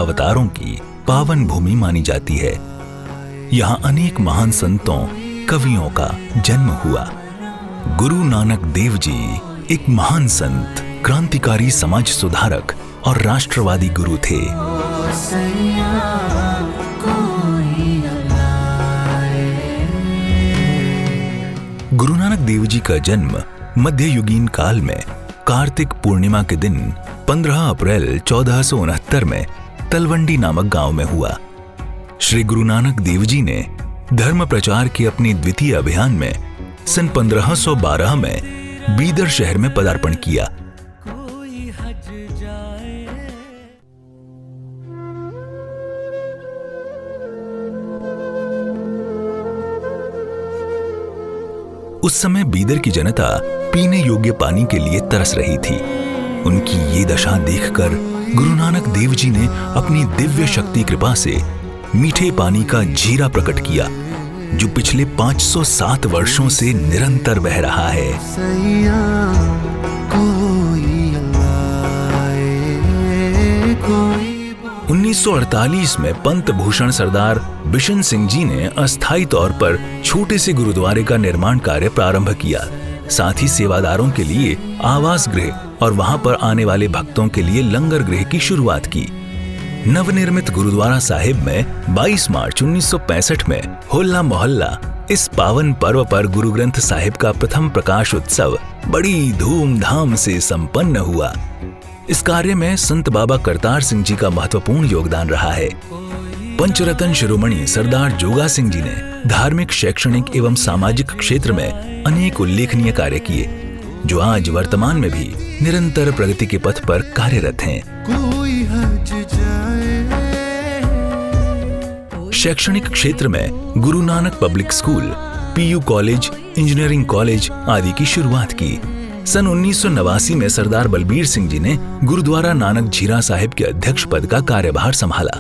अवतारों की पावन भूमि मानी जाती है। यहाँ अनेक महान संतों, कवियों का जन्म हुआ। गुरु नानक देव जी एक महान संत, क्रांतिकारी समाज सुधारक और राष्ट्रवादी गुरु थे। गुरु नानक देव जी का जन्म मध्ययुगीन काल में कार्तिक पूर्णिमा के दिन 15 अप्रैल 1469 में तलवंडी नामक गांव में हुआ। श्री गुरु नानक देव जी ने धर्म प्रचार के अपने द्वितीय अभियान में सन 1512 में बीदर शहर में पदार्पण किया। उस समय बीदर की जनता पीने योग्य पानी के लिए तरस रही थी। उनकी ये दशा देखकर गुरु नानक देव जी ने अपनी दिव्य शक्ति कृपा से मीठे पानी का झीरा प्रकट किया, जो पिछले 507 वर्षों से निरंतर बह रहा है। 1948 में पंत भूषण सरदार बिशन सिंह जी ने अस्थायी तौर पर छोटे से गुरुद्वारे का निर्माण कार्य प्रारंभ किया। साथ ही सेवादारों के लिए आवास गृह और वहां पर आने वाले भक्तों के लिए लंगर गृह की शुरुआत की। नवनिर्मित गुरुद्वारा साहिब में 22 मार्च 1965 में होला मोहल्ला इस पावन पर्व पर गुरु ग्रंथ साहिब का प्रथम प्रकाश उत्सव बड़ी धूमधाम से संपन्न हुआ। इस कार्य में संत बाबा करतार सिंह जी का महत्वपूर्ण योगदान रहा है। पंचरत्न शिरोमणि सरदार जोगा सिंह जी ने धार्मिक, शैक्षणिक एवं सामाजिक क्षेत्र में अनेक उल्लेखनीय कार्य किए, जो आज वर्तमान में भी निरंतर प्रगति के पथ पर कार्यरत हैं। शैक्षणिक क्षेत्र में Guru Nanak public school, PU college, engineering college आदि की शुरुआत की। सन 1989 में सरदार बलबीर सिंह जी ने गुरुद्वारा नानक झीरा साहिब के अध्यक्ष पद का कार्यभार संभाला।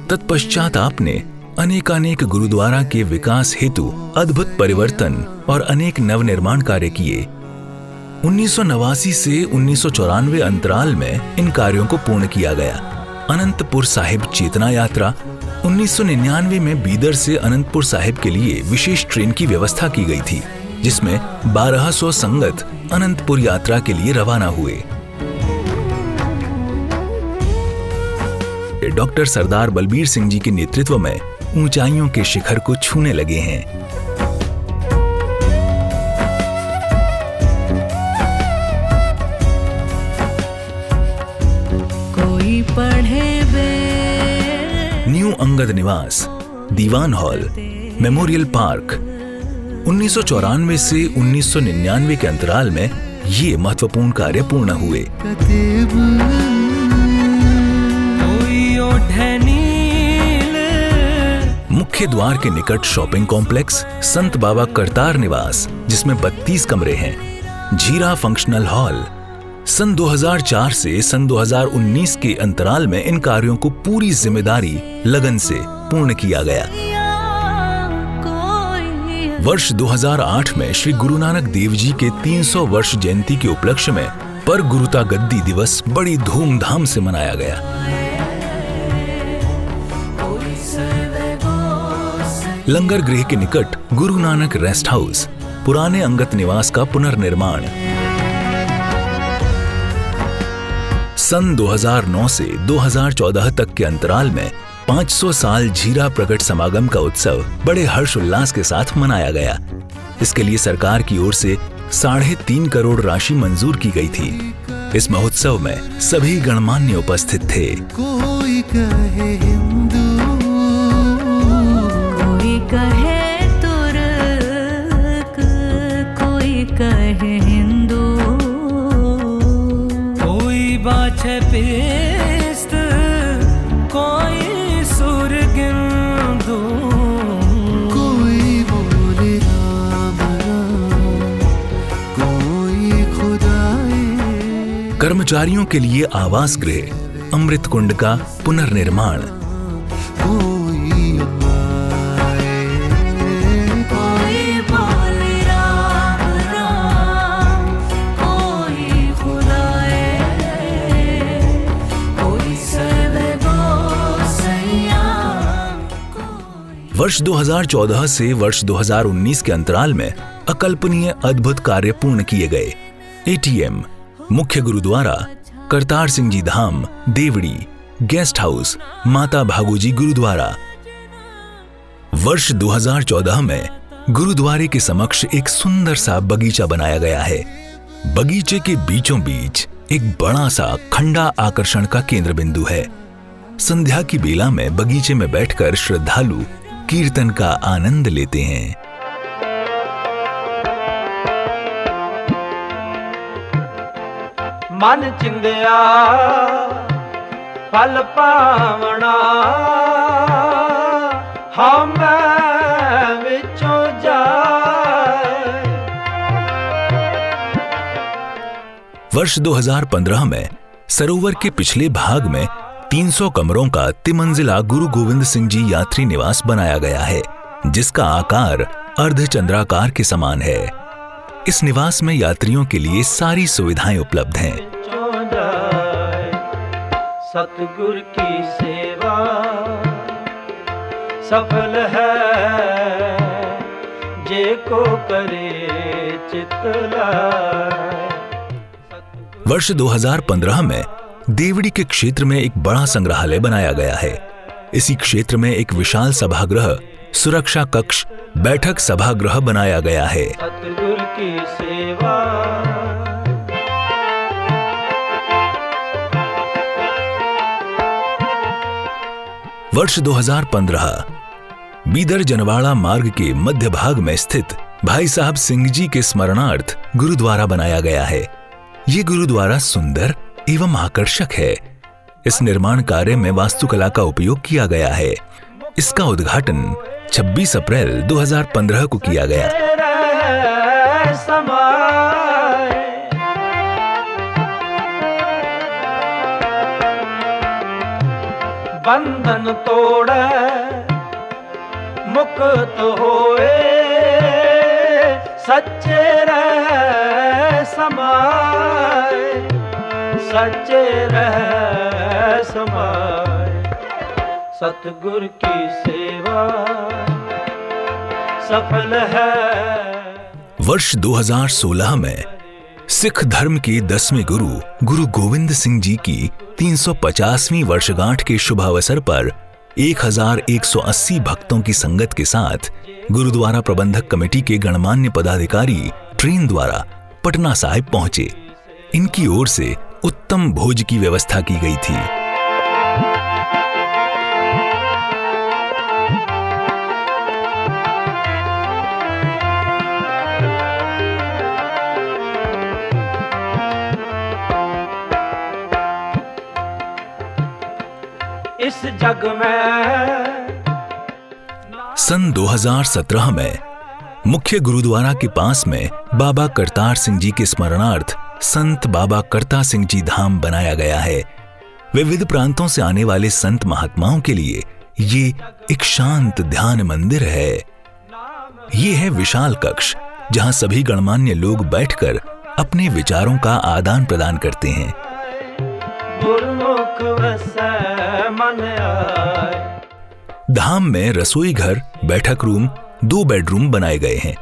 तत्पश्चात आपने अनेकानेक गुरुद्वारा के विकास हेतु अद्भुत परिवर्तन और अनेक नवनिर्माण कार्य किए। 1989 से 1994 अंतराल में इन कार्यों को पूर्ण किया गया। अनंतपुर साहिब चेतना यात्रा 1999 में बीदर से अनंतपुर साहिब के लिए विशेष ट्रेन की व्यवस्था की गई थी, जिसमें 1200 संगत अनंतपुर यात्रा के लिए रवाना हुए। डॉक्टर सरदार बलबीर सिंह जी के नेतृत्व में ऊंचाइयों के शिखर को छूने लगे हैं। कोई पढ़े न्यू अंगद निवास, दीवान हॉल, मेमोरियल पार्क 1994 से 1999 के अंतराल में ये महत्वपूर्ण कार्य पूर्ण हुए। मुख्य द्वार के निकट शॉपिंग कॉम्प्लेक्स संत बाबा करतार निवास, जिसमें 32 कमरे हैं। झीरा फंक्शनल हॉल। सन 2004 से सन 2019 के अंतराल में इन कार्यों को पूरी जिम्मेदारी, लगन से पूर्ण किया गया। वर्ष 2008 में श्री गुरु नानक देव जी के 300 वर्ष जयंती के उपलक्ष्य में पर गुरुता गद्दी दिवस बड़ी धूमधाम से मनाया गया। लंगर गृह के निकट गुरु नानक रेस्ट हाउस, पुराने अंगत निवास का पुनर्निर्माण। सन 2009 से 2014 तक के अंतराल में 500 साल झीरा प्रकट समागम का उत्सव बड़े हर्षोल्लास के साथ मनाया गया। इसके लिए सरकार की ओर से 3.5 करोड़ राशि मंजूर की गई थी। इस महोत्सव में सभी गणमान्य उपस्थित थे। कोई कहे हिंदू, कोई कहे तुर्क, कोई कहे हिंदू, कोई बाछे पिस्त, कोई सुरगिंदू, कोई बोले राम राम, कोई खुदाए। कर्मचारियों के लिए आवास गृह, अमृत कुंड का पुनर्निर्माण। वर्ष 2014 से वर्ष 2019 के अंतराल में अकल्पनीय अद्भुत कार्य पूर्ण किए गए। एटीएम, मुख्य गुरुद्वारा, करतार सिंह जी धाम, देवड़ी, गेस्ट हाउस, माता भागोजी गुरुद्वारा। वर्ष 2014 में गुरुद्वारे के समक्ष एक सुंदर सा बगीचा बनाया गया है। बगीचे के बीचों बीच एक बड़ा सा खंडा आकर्षण का केंद्र बिंदु है। संध्या की बेला में बगीचे में बैठकर श्रद्धालु कीर्तन का आनंद लेते हैं। मन चिंदिया फल पावना, हम विचों जाए। वर्ष 2015 में सरोवर के पिछले भाग में 300 कमरों का तिमंजिला गुरु गोविंद सिंह जी यात्री निवास बनाया गया है, जिसका आकार अर्धचंद्राकार के समान है। इस निवास में यात्रियों के लिए सारी सुविधाएं उपलब्ध हैं। सतगुर की सेवा सफल है, जे को करे चित लाए। वर्ष 2015 में देवड़ी के क्षेत्र में एक बड़ा संग्रहालय बनाया गया है। इसी क्षेत्र में एक विशाल सभागृह, सुरक्षा कक्ष, बैठक सभागृह बनाया गया है। सतगुर की सेवा वर्ष 2015 बीदर जनवाड़ा मार्ग के मध्य भाग में स्थित भाई साहब सिंह जी के स्मरणार्थ गुरुद्वारा बनाया गया है। ये गुरुद्वारा सुंदर एवं आकर्षक है। इस निर्माण कार्य में वास्तुकला का उपयोग किया गया है। इसका उद्घाटन 26 अप्रैल 2015 को किया गया। बंधन तोड़े मुक्त होए, सच्चे रह समाए, सच्चे रह समाए। सतगुर की सेवा सफल है। वर्ष 2016 में सिख धर्म के 10वें गुरु गुरु गोविंद सिंह जी की 350वीं वर्षगांठ के शुभ अवसर पर 1180 भक्तों की संगत के साथ गुरुद्वारा प्रबंधक कमेटी के गणमान्य पदाधिकारी ट्रेन द्वारा पटना साहिब पहुंचे। इनकी ओर से उत्तम भोज की व्यवस्था की गई थी। इस जग में सन 2017 में मुख्य गुरुद्वारा के पास में बाबा करतार सिंह जी के स्मरणार्थ संत बाबा करता सिंह जी धाम बनाया गया है। विविध प्रांतों से आने वाले संत महात्माओं के लिए ये एक शांत ध्यान मंदिर है। ये है विशाल कक्ष, जहां सभी गणमान्य लोग बैठकर अपने विचारों का आदान प्रदान करते हैं। धाम में रसोई घर, बैठक रूम, 2 बेडरूम बनाए गए हैं।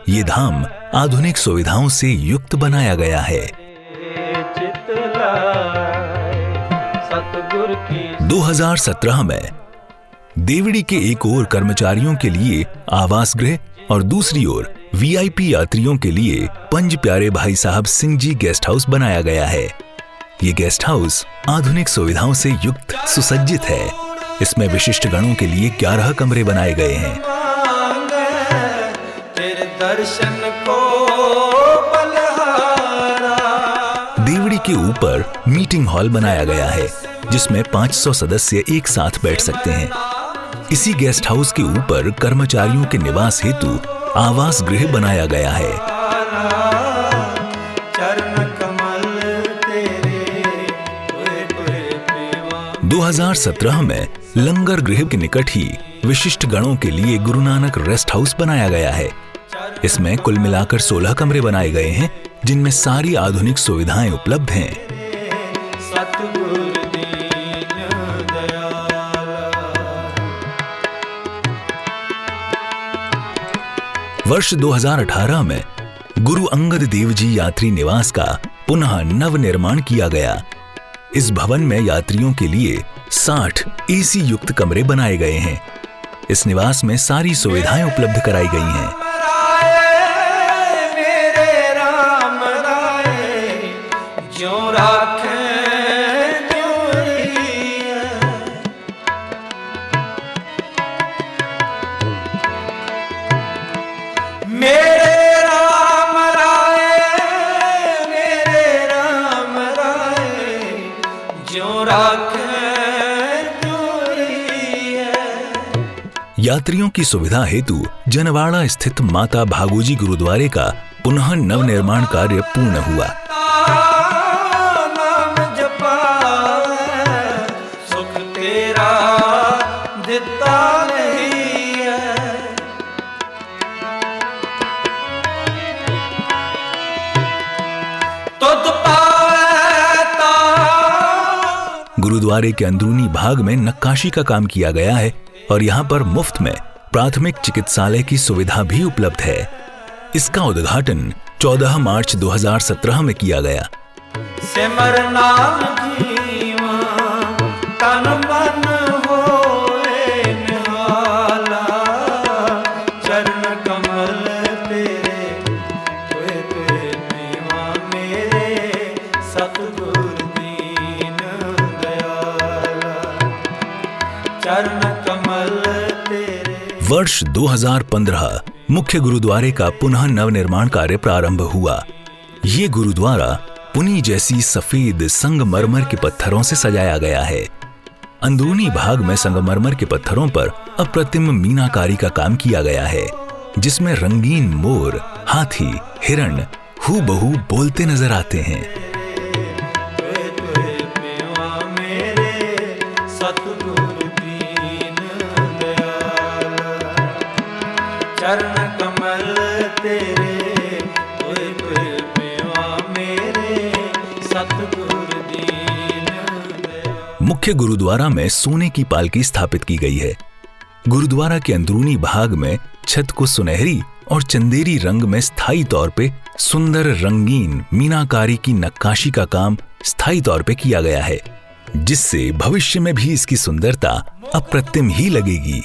ये धाम आधुनिक सुविधाओं से युक्त बनाया गया है। 2017 में देवड़ी के एक ओर कर्मचारियों के लिए आवास गृह और दूसरी ओर वीआईपी यात्रियों के लिए पंज प्यारे भाई साहब सिंह जी गेस्ट हाउस बनाया गया है। ये गेस्ट हाउस आधुनिक सुविधाओं से युक्त सुसज्जित है। इसमें विशिष्ट गणों के लिए 11 कमरे बनाए गए हैं। तेरे दर्शन को बलहारा। देवड़ी के ऊपर मीटिंग हॉल बनाया गया है, जिसमें 500 सदस्य एक साथ बैठ सकते हैं। इसी गेस्ट हाउस के ऊपर कर्मचारियों के निवास हेतु आवास गृह बनाया गया है। 2017 में लंगर गृह के निकट ही विशिष्ट गणों के लिए गुरु नानक रेस्ट हाउस बनाया गया है। इसमें कुल मिलाकर 16 कमरे बनाए गए हैं, जिनमें सारी आधुनिक सुविधाएं उपलब्ध हैं। वर्ष 2018 में गुरु अंगद देव जी यात्री निवास का पुनः नव निर्माण किया गया। इस भवन में यात्रियों के लिए 60 एसी युक्त कमरे बनाए गए हैं। इस निवास में सारी सुविधाएं उपलब्ध कराई गई हैं। यात्रियों की सुविधा हेतु जनवाड़ा स्थित माता भागोजी गुरुद्वारे का पुनः नवनिर्माण कार्य पूर्ण हुआ। सुख तेरा दिता नहीं है। गुरुद्वारे के अंदरूनी भाग में नक्काशी का काम किया गया है और यहाँ पर मुफ्त में प्राथमिक चिकित्सालय की सुविधा भी उपलब्ध है। इसका उद्घाटन 14 मार्च 2017 में किया गया। सिमर नाम जीवा तन मन होए निहाला, चरण कमल तेरे तुए तुए नीवा मेरे सतगुर दीन दयाला, चरण वर्ष 2015 मुख्य गुरुद्वारे का पुनः नवनिर्माण कार्य प्रारंभ हुआ। ये गुरुद्वारा पुनी जैसी सफेद संगमरमर के पत्थरों से सजाया गया है। अंदरूनी भाग में संगमरमर के पत्थरों पर अप्रतिम मीनाकारी का काम किया गया है, जिसमें रंगीन मोर, हाथी, हिरण हूबहू बोलते नजर आते हैं। चरण कमल तेरे तुए तुए पेवा मेरे सतगुर दीन दयाल। मुख्य गुरुद्वारा में सोने की पालकी स्थापित की गई है। गुरुद्वारा के अंदरूनी भाग में छत को सुनहरी और चंदेरी रंग में स्थायी तौर पे सुंदर रंगीन मीनाकारी की नक्काशी का काम स्थायी तौर पे किया गया है, जिससे भविष्य में भी इसकी सुंदरता अप्रतिम ही लगेगी।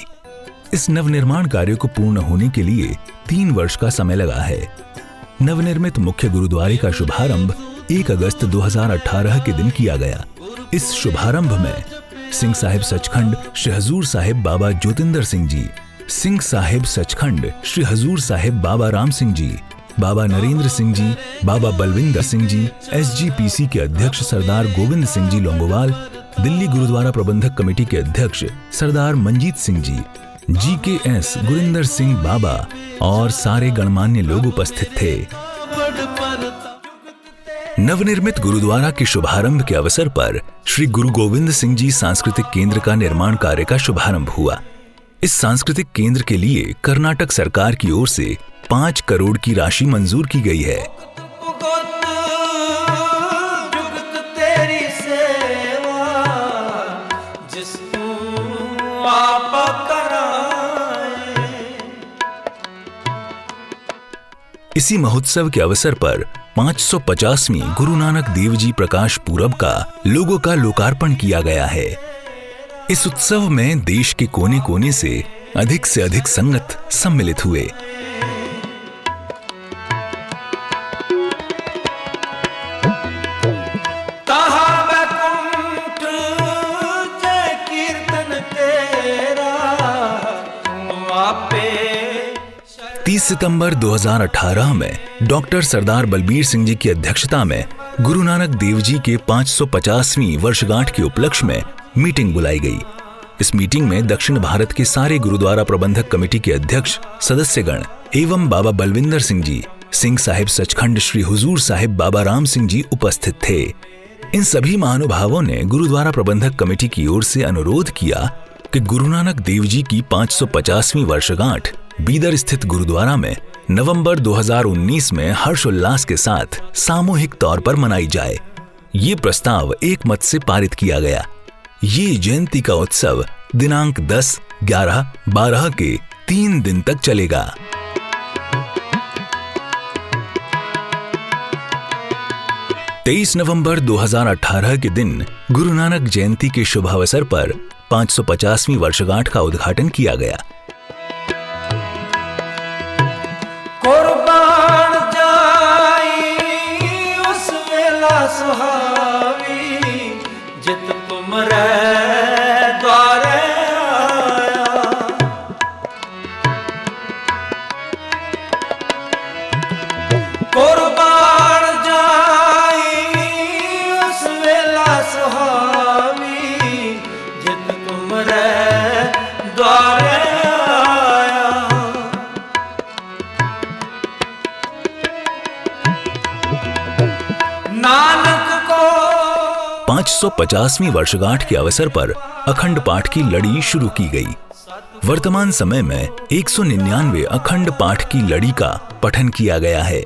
इस नवनिर्माण कार्य को पूर्ण होने के लिए 3 वर्ष का समय लगा है। नवनिर्मित मुख्य गुरुद्वारे का शुभारंभ 1 अगस्त 2018 के दिन किया गया। इस शुभारंभ में सिंह साहिब सचखंड श्री हजूर साहिब बाबा ज्योतिंदर सिंह जी, सिंह साहिब सचखंड श्री हजूर साहिब बाबा राम सिंह जी, बाबा नरेंद्र सिंह जी, बाबा बलविंदर सिंह जी, SGPC के अध्यक्ष सरदार गोविंद सिंह जी लोंगोवाल, दिल्ली गुरुद्वारा प्रबंधक कमेटी के अध्यक्ष सरदार मंजीत सिंह जी, GKS गुरिंदर सिंह बाबा और सारे गणमान्य लोग उपस्थित थे। नवनिर्मित गुरुद्वारा के शुभारंभ के अवसर पर श्री गुरु गोविंद सिंह जी सांस्कृतिक केंद्र का निर्माण कार्य का शुभारंभ हुआ। इस सांस्कृतिक केंद्र के लिए कर्नाटक सरकार की ओर से 5 करोड़ की राशि मंजूर की गई है। इसी महोत्सव के अवसर पर 550वीं गुरु नानक देव जी प्रकाश पूरब का लोगो का लोकार्पण किया गया है। इस उत्सव में देश के कोने कोने से अधिक संगत सम्मिलित हुए। सितंबर 2018 में डॉक्टर सरदार बलबीर सिंह जी की अध्यक्षता में गुरु नानक देव जी के 550वीं वर्षगांठ के उपलक्ष्य में मीटिंग बुलाई गई। इस मीटिंग में दक्षिण भारत के सारे गुरुद्वारा प्रबंधक कमेटी के अध्यक्ष, सदस्यगण एवं बाबा बलविंदर सिंह जी, सिंह साहिब सचखंड श्री हुजूर साहिब बाबा राम सिंह जी उपस्थित थे। इन सभी महानुभावों ने गुरुद्वारा प्रबंधक कमेटी की ओर से अनुरोध किया कि गुरु नानक देव जी की 550वीं वर्षगांठ बीदर स्थित गुरुद्वारा में नवंबर 2019 में हर्षोल्लास के साथ सामूहिक तौर पर मनाई जाए। ये प्रस्ताव एक मत से पारित किया गया। ये जयंती का उत्सव दिनांक 10, 11, 12 के 3 दिन तक चलेगा। 23 नवंबर 2018 के दिन गुरु नानक जयंती के शुभ अवसर पर 550वीं वर्षगांठ का उद्घाटन किया गया। कुर्बान जाई उस वेला सुहावी जित तुमरे द्वारे आया। कुर्बान जाई उस वेला सुहावी जित तुमरे द्वारे आया। नानक को 550वीं वर्षगांठ के अवसर पर अखंड पाठ की लड़ी शुरू की गई। वर्तमान समय में 199 अखंड पाठ की लड़ी का पठन किया गया है।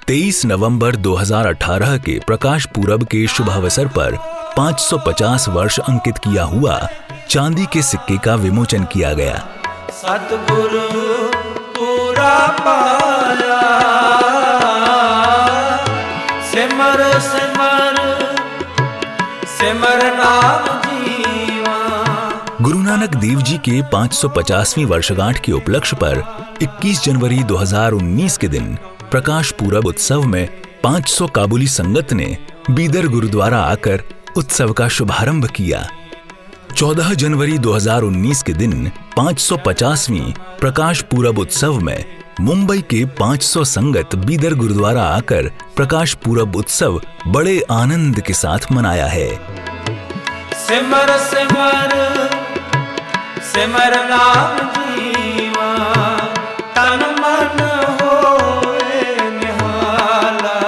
23 नवंबर 2018 के प्रकाश पूरब के शुभ अवसर पर 550 वर्ष अंकित किया हुआ चांदी के सिक्के का विमोचन किया गया। सतगुरु पूरा पाया सिमर सिमर सिमर नाम जीवा। गुरु नानक देव जी के 550वीं वर्षगांठ के उपलक्ष्य पर 21 जनवरी 2019 के दिन प्रकाश पूरब उत्सव में 500 काबुली संगत ने बीदर गुरुद्वारा आकर उत्सव का शुभारंभ किया। 14 जनवरी 2019 के दिन 550वीं प्रकाश पूरब उत्सव में मुंबई के 500 संगत बीदर गुरुद्वारा आकर प्रकाश पूरब उत्सव बड़े आनंद के साथ मनाया है। सिमर सिमर सिमर नाम जीवा तन मन होए निहाला।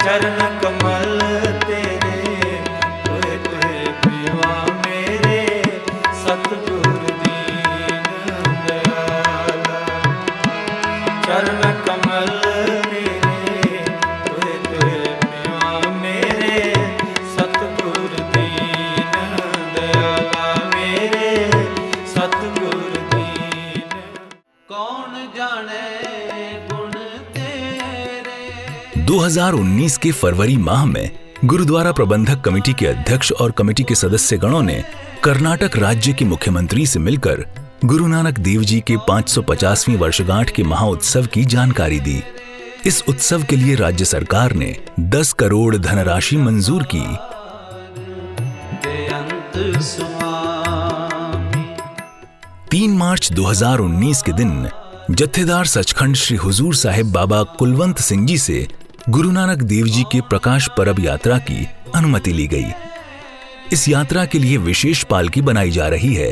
चरण कमल तेरे होए तुहे पीवा मेरे सतगुर दीन दयाला। चरण कमल तेरे होए तुहे पीवा मेरे सतगुर दीन दयाला। मेरे सतगुर दीन कौन जाने गुण तेरे। 2019 के फरवरी माह में गुरुद्वारा प्रबंधक कमेटी के अध्यक्ष और कमेटी के सदस्यगणों ने कर्नाटक राज्य के मुख्यमंत्री से मिलकर गुरु नानक देव जी के 550वीं वर्षगांठ के महाउत्सव की जानकारी दी। इस उत्सव के लिए राज्य सरकार ने 10 करोड़ धनराशि मंजूर की। बेअंत सुआमी 3 मार्च 2019 के दिन जत्थेदार सचखंड श्री हुजूर साहिब बाबा कुलवंत सिंह जी से गुरु नानक देव जी के प्रकाश परब यात्रा की अनुमति ली गई। इस यात्रा के लिए विशेष पालकी बनाई जा रही है।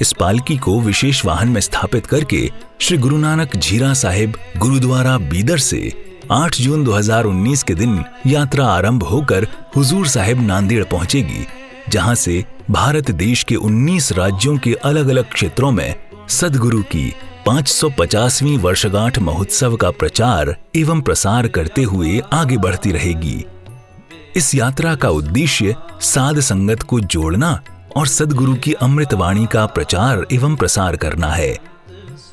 इस पालकी को विशेष वाहन में स्थापित करके श्री गुरु नानक झीरा साहिब गुरुद्वारा बीदर से 8 जून 2019 के दिन यात्रा आरंभ होकर हुजूर साहिब नांदेड़ पहुंचेगी, जहां से भारत देश के 19 राज्यों के अलग अलग क्षेत्रों में सद्गुरु की 550वीं वर्षगांठ महोत्सव का प्रचार एवं प्रसार करते हुए आगे बढ़ती रहेगी। इस यात्रा का उद्देश्य साध संगत को जोड़ना और सद्गुरु की अमृत वाणी का प्रचार एवं प्रसार करना है।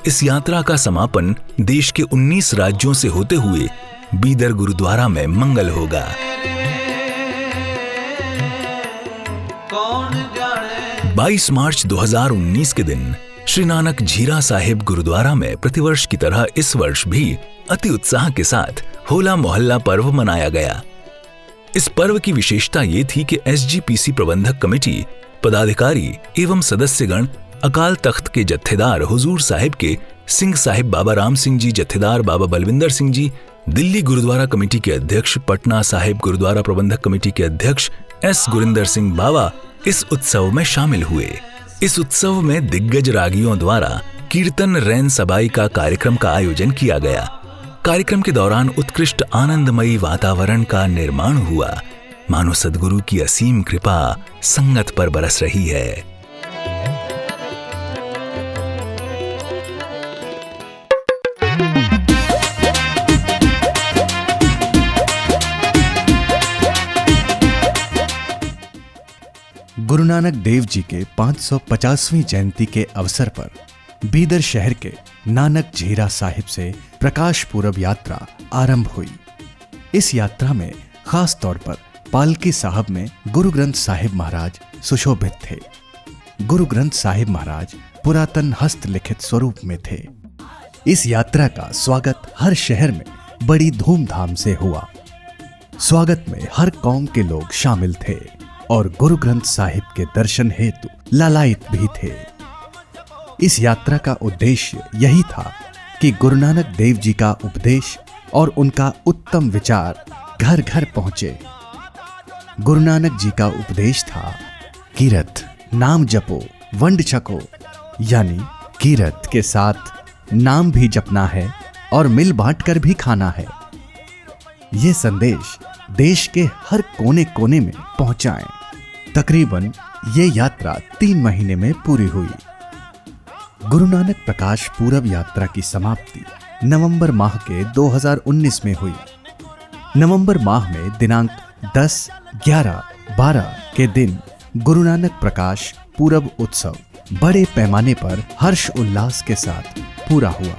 इस यात्रा का समापन देश के 19 राज्यों से होते हुए बीदर गुरुद्वारा में मंगल होगा। कौन जाने 22 मार्च 2019 के दिन श्री नानक झीरा साहिब गुरुद्वारा में प्रतिवर्ष की तरह इस वर्ष भी अति उत्साह के साथ होला मोहल्ला पर्व मनाया गया। इस पर्व की विशेषता ये थी कि SGPC प्रबंधक कमेटी, पदाधिकारी एवं सदस्यगण अकाल तख्त के जत्थेदार हुजूर साहिब के सिंह साहिब बाबा राम सिंह जी, जत्थेदार बाबा बलविंदर सिंह जी, दिल्ली गुरुद्वारा कमेटी के अध्यक्ष, पटना साहिब गुरुद्वारा प्रबंधक कमेटी के अध्यक्ष S गुरिंदर सिंह बाबा इस उत्सव में शामिल हुए। इस उत्सव में दिग्गज रागियों द्वारा कीर्तन रैन सबाई का कार्यक्रम का आयोजन किया गया। कार्यक्रम के दौरान उत्कृष्ट आनंदमयी वातावरण का निर्माण हुआ, मानो सद्गुरु की असीम कृपा संगत पर बरस रही है। गुरु नानक देव जी के 550वीं जयंती के अवसर पर बीदर शहर के नानक झीरा साहिब से प्रकाश पूरब यात्रा आरंभ हुई। इस यात्रा में खास तौर पर पालकी साहब में गुरु ग्रंथ साहिब महाराज सुशोभित थे। गुरु ग्रंथ साहिब महाराज पुरातन हस्तलिखित स्वरूप में थे। इस यात्रा का स्वागत हर शहर में बड़ी धूमधाम से हुआ। स्वागत में हर कौम के लोग शामिल थे और गुरु ग्रंथ साहिब के दर्शन हेतु लालायित भी थे। इस यात्रा का उद्देश्य यही था कि गुरु नानक देव जी का उपदेश और उनका उत्तम विचार घर घर पहुंचे। गुरु नानक जी का उपदेश था कीरत, नाम जपो, वंड छको, यानी कीरत के साथ नाम भी जपना है और मिल बांट कर भी खाना है। ये संदेश देश के हर कोने कोने में पहुंचाएं। तकरीबन ये यात्रा 3 महीने में पूरी हुई। गुरु नानक प्रकाश पूरब यात्रा की समाप्ति नवंबर माह के 2019 में हुई। नवंबर माह में दिनांक 10, 11, 12 के दिन गुरु नानक प्रकाश पूरब उत्सव बड़े पैमाने पर हर्ष उल्लास के साथ पूरा हुआ।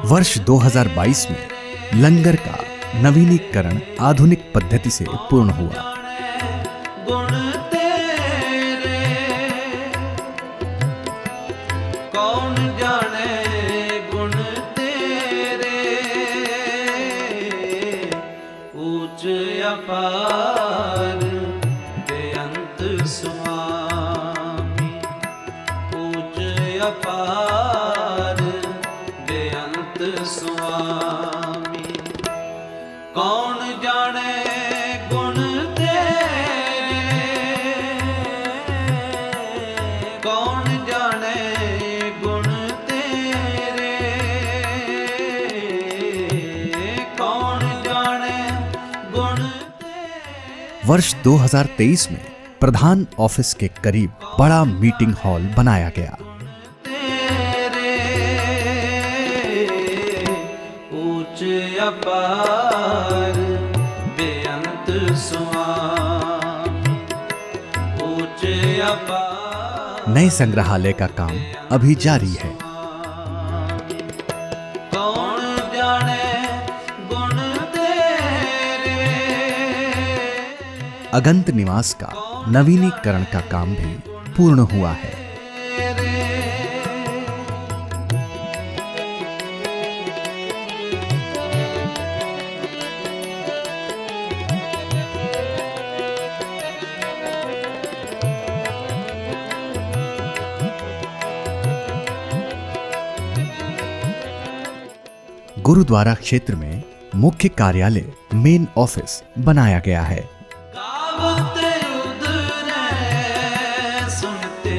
वर्ष 2022 में लंगर का नवीनीकरण आधुनिक पद्धति से पूर्ण हुआ। गुण तेरे कौन जाने, गुण तेरे ऊंच अपार बेअंत स्वामी, ऊंच अपार बेअंत स्वामी। कौन जाने गुण तेरे, कौन जाने गुण तेरे, कौन जाने गुण तेरे। वर्ष 2023 में प्रधान ऑफिस के करीब बड़ा मीटिंग हॉल बनाया गया। अपार बेअंत स्वामी, ऊंच अपार। नए संग्रहालय का काम अभी जारी है। कौन जाने गुण तेरे। अगंत निवास का नवीनीकरण का काम भी पूर्ण हुआ है। गुरुद्वारा क्षेत्र में मुख्य कार्यालय मेन ऑफिस बनाया गया है। गावते उधरे सुनते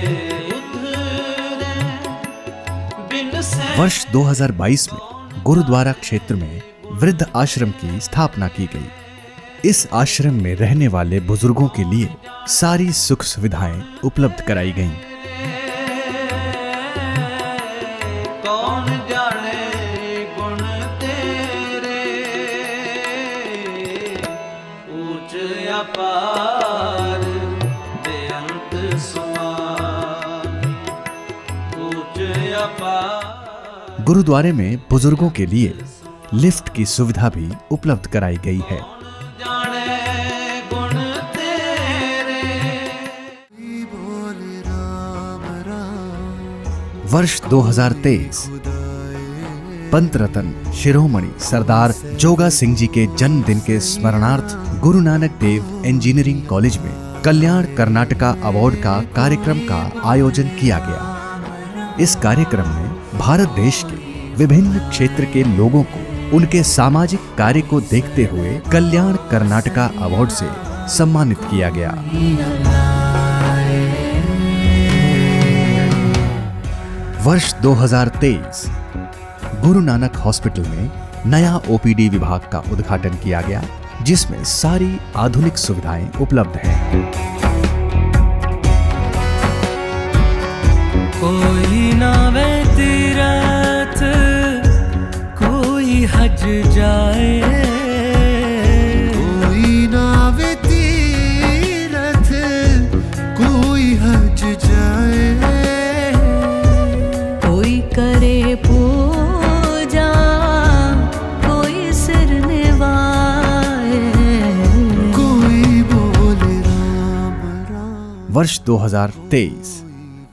उधरे बिन से वर्ष 2022 में गुरुद्वारा क्षेत्र में वृद्ध आश्रम की स्थापना की गई। इस आश्रम में रहने वाले बुजुर्गों के लिए सारी सुख सुविधाएं उपलब्ध कराई गईं। कौन जाने गुण तेरे ऊंच अपार बेअंत सुआमी ऊंच अपार। गुरुद्वारे में बुजुर्गों के लिए लिफ्ट की सुविधा भी उपलब्ध कराई गई है। जाने गुण तेरे वर्ष 2023 पंत रत्न शिरोमणि सरदार जोगा सिंह जी के जन्मदिन के स्मरणार्थ गुरु नानक देव इंजीनियरिंग कॉलेज में कल्याण कर्नाटका अवार्ड का कार्यक्रम का आयोजन किया गया। इस कार्यक्रम में भारत देश के विभिन्न क्षेत्र के लोगों को उनके सामाजिक कार्य को देखते हुए कल्याण कर्नाटका अवार्ड से सम्मानित किया गया। वर्ष 2023 गुरु नानक हॉस्पिटल में नया ओपीडी विभाग का उद्घाटन किया गया, जिसमें सारी आधुनिक सुविधाएं उपलब्ध हैं। कोई नावे तीरथ कोई हज जाए, कोई नावे तीरथ कोई हज जाए, कोई करे पूजा कोई सिर निवाए, कोई बोले राम राम। वर्ष 2023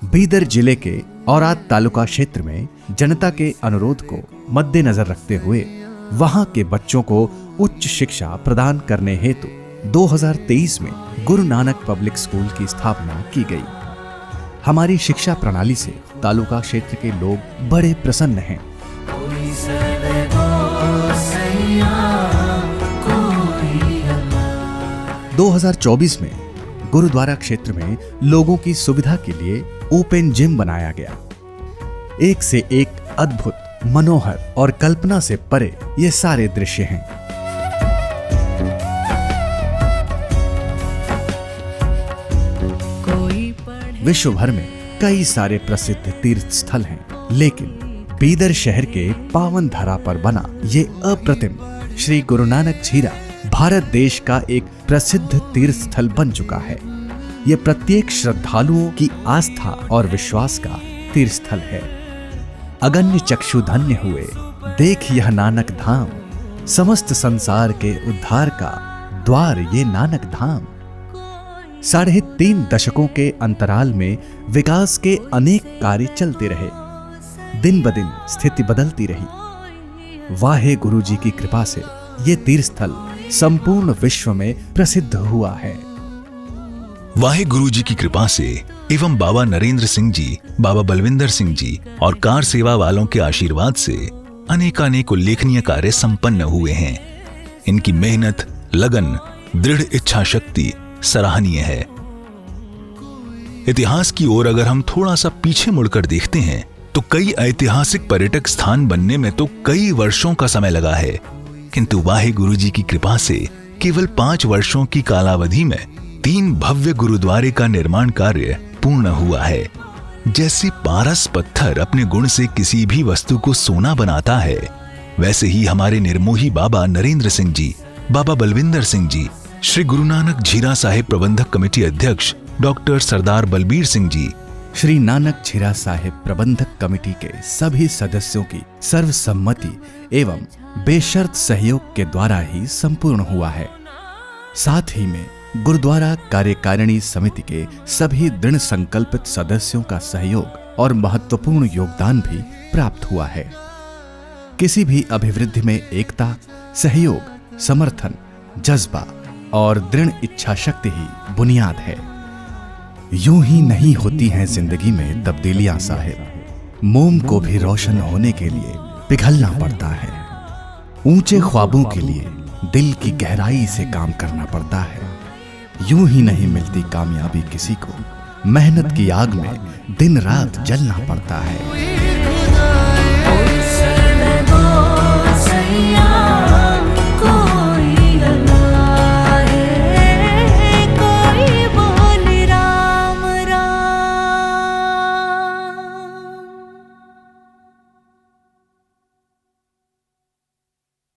बीदर जिले के औराद तालुका क्षेत्र में जनता के अनुरोध को मद्देनजर रखते हुए वहां के बच्चों को उच्च शिक्षा प्रदान करने हेतु 2023 में गुरु नानक पब्लिक स्कूल की स्थापना की गई। हमारी शिक्षा प्रणाली से तालुका क्षेत्र के लोग बड़े प्रसन्न हैं। कोई सर्वगो सैया, कोई 2024 में गुरुद्वारा क्षेत्र में लोगों की सुविधा के लिए ओपन जिम बनाया गया। एक से एक अद्भुत, मनोहर और कल्पना से परे ये सारे दृश्य हैं। कोई पढ़े विश्व भर में कई सारे प्रसिद्ध तीर्थ स्थल हैं, लेकिन बीदर शहर के पावन धरा पर बना ये अप्रतिम श्री गुरु नानक झीरा भारत देश का एक प्रसिद्ध तीर्थ स्थल बन चुका है। ये प्रत्येक श्रद्धालुओं की आस्था और विश्वास का तीर्थ स्थल है। अगण्य चक्षु धन्य हुए देख यह नानक धाम, समस्त संसार के उद्धार का द्वार ये नानक धाम। 3.5 दशकों के अंतराल में विकास के अनेक कार्य चलते रहे, दिन ब दिन स्थिति बदलती रही। वाहे गुरु जी की कृपा से ये तीर्थ स्थल संपूर्ण विश्व में प्रसिद्ध हुआ है। वाहे गुरु जी की कृपा से एवं बाबा नरेंद्र सिंह जी, बाबा बलविंदर सिंह जी और कार सेवा वालों के आशीर्वाद से अनेकानेक उल्लेखनीय कार्य संपन्न हुए हैं। इनकी मेहनत, लगन, दृढ़ इच्छा शक्ति सराहनीय है। इतिहास की ओर अगर हम थोड़ा सा पीछे मुड़कर देखते हैं तो कई ऐतिहासिक पर्यटक स्थान बनने में तो कई वर्षों का समय लगा है, किंतु वाहे गुरु जी की कृपा से केवल 5 वर्षों की कालावधि में 3 भव्य गुरुद्वारे का निर्माण कार्य पूर्ण हुआ है। जैसे पारस पत्थर अपने गुण से किसी भी वस्तु को सोना बनाता है, वैसे ही हमारे निर्मोही बाबा नरेंद्र सिंह जी, बाबा बलविंदर सिंह जी, श्री गुरु नानक झीरा साहिब प्रबंधक कमेटी अध्यक्ष डॉक्टर सरदार बलबीर सिंह जी, श्री नानक झीरा साहिब प्रबंधक कमेटी के सभी सदस्यों की सर्वसम्मति एवं बेशर्त सहयोग के द्वारा ही संपूर्ण हुआ है। साथ ही में गुरुद्वारा कार्यकारिणी समिति के सभी दृढ़ संकल्पित सदस्यों का सहयोग और महत्वपूर्ण योगदान भी प्राप्त हुआ है। किसी भी अभिवृद्धि में एकता, सहयोग, समर्थन, जज्बा और दृढ़ इच्छा शक्ति ही बुनियाद है। यूं ही नहीं होती हैं जिंदगी में तब्दीलियां साहिब, मोम को भी रोशन होने के लिए पिघलना पड़ता है। ऊंचे ख्वाबों के लिए दिल की गहराई से काम करना पड़ता है। यूं ही नहीं मिलती कामयाबी किसी को, मेहनत की आग में दिन रात जलना पड़ता है।